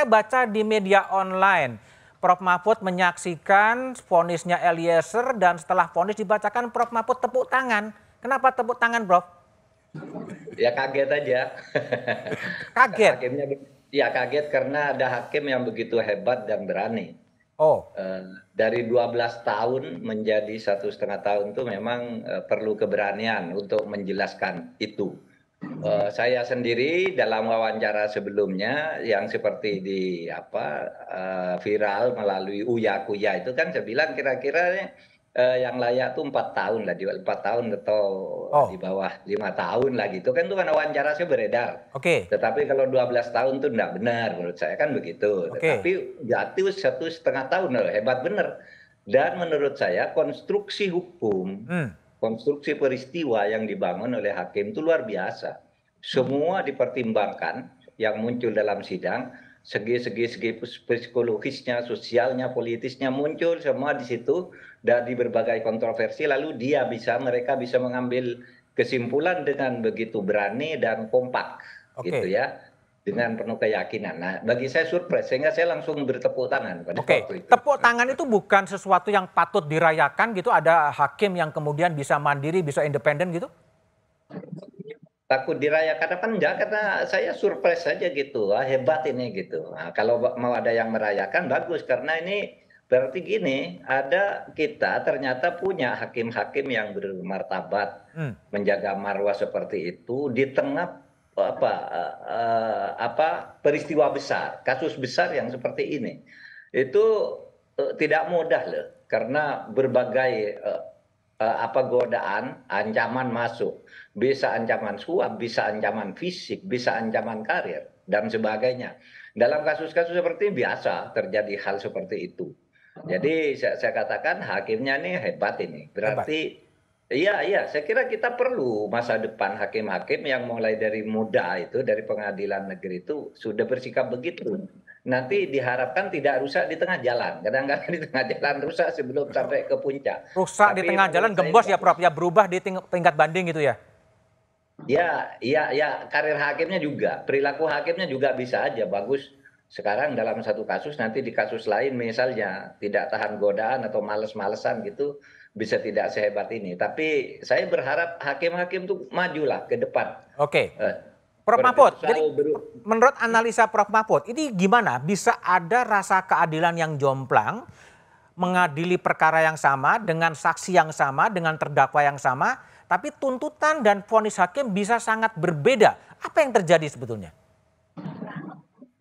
saya baca di media online, Prof. Mahfud menyaksikan vonisnya Eliezer dan setelah vonis dibacakan Prof. Mahfud tepuk tangan. Kenapa tepuk tangan, Prof? Ya kaget aja. Kaget. Hakimnya ya kaget karena ada hakim yang begitu hebat dan berani. Oh, Dari 12 tahun menjadi 1,5 tahun itu memang perlu keberanian untuk menjelaskan itu. Saya sendiri dalam wawancara sebelumnya yang seperti di viral melalui Uya Kuya itu kan saya bilang kira-kira yang layak tuh 4 tahun lah, di 4 tahun atau di oh, bawah 5 tahun lah gitu kan, itu kan wawancara saya beredar. oke, Tetapi kalau 12 tahun itu enggak benar menurut saya kan begitu. oke. Tetapi jatuh 1,5 tahun loh, hebat benar. Dan menurut saya konstruksi hukum, Hmm, konstruksi peristiwa yang dibangun oleh hakim itu luar biasa. Semua dipertimbangkan yang muncul dalam sidang, segi-segi psikologisnya, sosialnya, politisnya muncul semua di situ dari berbagai kontroversi, lalu mereka bisa mengambil kesimpulan dengan begitu berani dan kompak gitu oke. ya, dengan penuh keyakinan. Nah, bagi saya surprise sehingga saya langsung bertepuk tangan pada Oke, waktu itu. tepuk tangan itu bukan sesuatu yang patut dirayakan gitu, ada hakim yang kemudian bisa mandiri, bisa independen gitu? Takut dirayakan apa enggak, karena saya surprise saja gitu, wah hebat ini gitu. Nah, kalau mau ada yang merayakan bagus, karena ini berarti gini, ada kita ternyata punya hakim-hakim yang bermartabat, Hmm, menjaga marwah seperti itu di tengah peristiwa besar, kasus besar yang seperti ini. Itu tidak mudah loh, karena berbagai godaan, ancaman masuk. Bisa ancaman suap, bisa ancaman fisik, bisa ancaman karir, dan sebagainya. Dalam kasus-kasus seperti ini biasa terjadi hal seperti itu. Jadi saya katakan hakimnya ini hebat ini. hebat. Berarti iya, saya kira kita perlu masa depan hakim-hakim yang mulai dari muda itu, dari pengadilan negeri itu sudah bersikap begitu. Nanti diharapkan tidak rusak di tengah jalan. Kadang-kadang di tengah jalan rusak sebelum sampai ke puncak. Rusak di Tapi tengah jalan menurut saya gembos ya, bagus. Prof, ya berubah di tingkat banding gitu ya? Ya, karir hakimnya juga, perilaku hakimnya juga bisa aja bagus. Sekarang dalam satu kasus, nanti di kasus lain misalnya tidak tahan godaan atau males-malesan gitu, bisa tidak sehebat ini. Tapi saya berharap hakim-hakim tuh majulah ke depan. Oke. Eh, Prof. Seperti itu Mahfud, jadi selalu menurut analisa Prof. Mahfud, ini gimana bisa ada rasa keadilan yang jomplang, mengadili perkara yang sama, dengan saksi yang sama, dengan terdakwa yang sama, tapi tuntutan dan vonis hakim bisa sangat berbeda. Apa yang terjadi sebetulnya?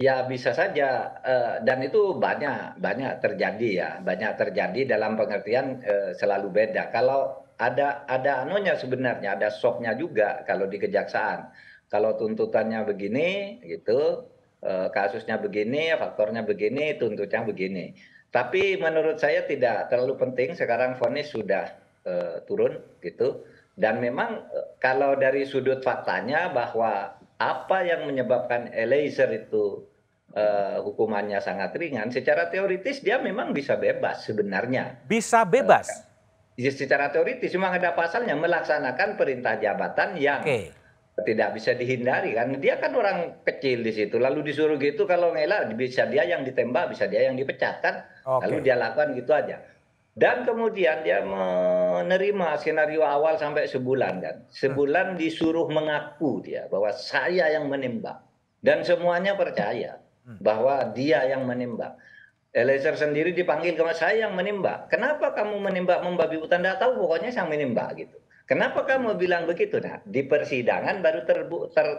Ya bisa saja, dan itu banyak terjadi ya, banyak terjadi dalam pengertian, selalu beda. Kalau ada anunya sebenarnya, ada shock-nya juga kalau di kejaksaan. Kalau tuntutannya begini gitu, kasusnya begini, faktornya begini, tuntutnya begini. Tapi menurut saya tidak terlalu penting, sekarang vonis sudah, turun gitu. Dan memang, kalau dari sudut faktanya bahwa apa yang menyebabkan Eliezer itu hukumannya sangat ringan, secara teoritis dia memang bisa bebas sebenarnya. Bisa Eh, bebas. Secara teoritis memang ada pasalnya, melaksanakan perintah jabatan yang Oke, tidak bisa dihindari kan. Dia kan orang kecil di situ, lalu disuruh gitu, kalau ngelak bisa dia yang ditembak, bisa dia yang dipecat kan. Lalu oke. dia lakukan gitu aja. Dan kemudian dia menerima skenario awal sampai sebulan kan. Hmm, Sebulan disuruh mengaku dia bahwa saya yang menembak. Dan semuanya percaya hmm. bahwa dia yang menembak. Eliezer sendiri dipanggil, ke saya yang menembak. Kenapa kamu menembak membabi hutan? Tidak tahu, pokoknya saya menembak gitu. Kenapa kamu bilang begitu? Nah, di persidangan baru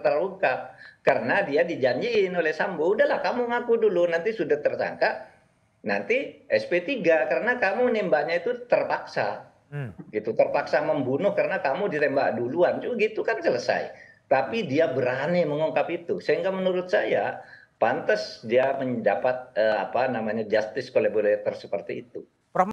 terungkap. Karena dia dijanjiin oleh Sambo, udahlah kamu ngaku dulu, nanti sudah tersangka, nanti SP3, karena kamu nembaknya itu terpaksa. Hmm. Gitu, terpaksa membunuh karena kamu ditembak duluan. Gitu kan selesai. Tapi dia berani mengungkap itu. Sehingga menurut saya pantas dia mendapat justice collaborator seperti itu.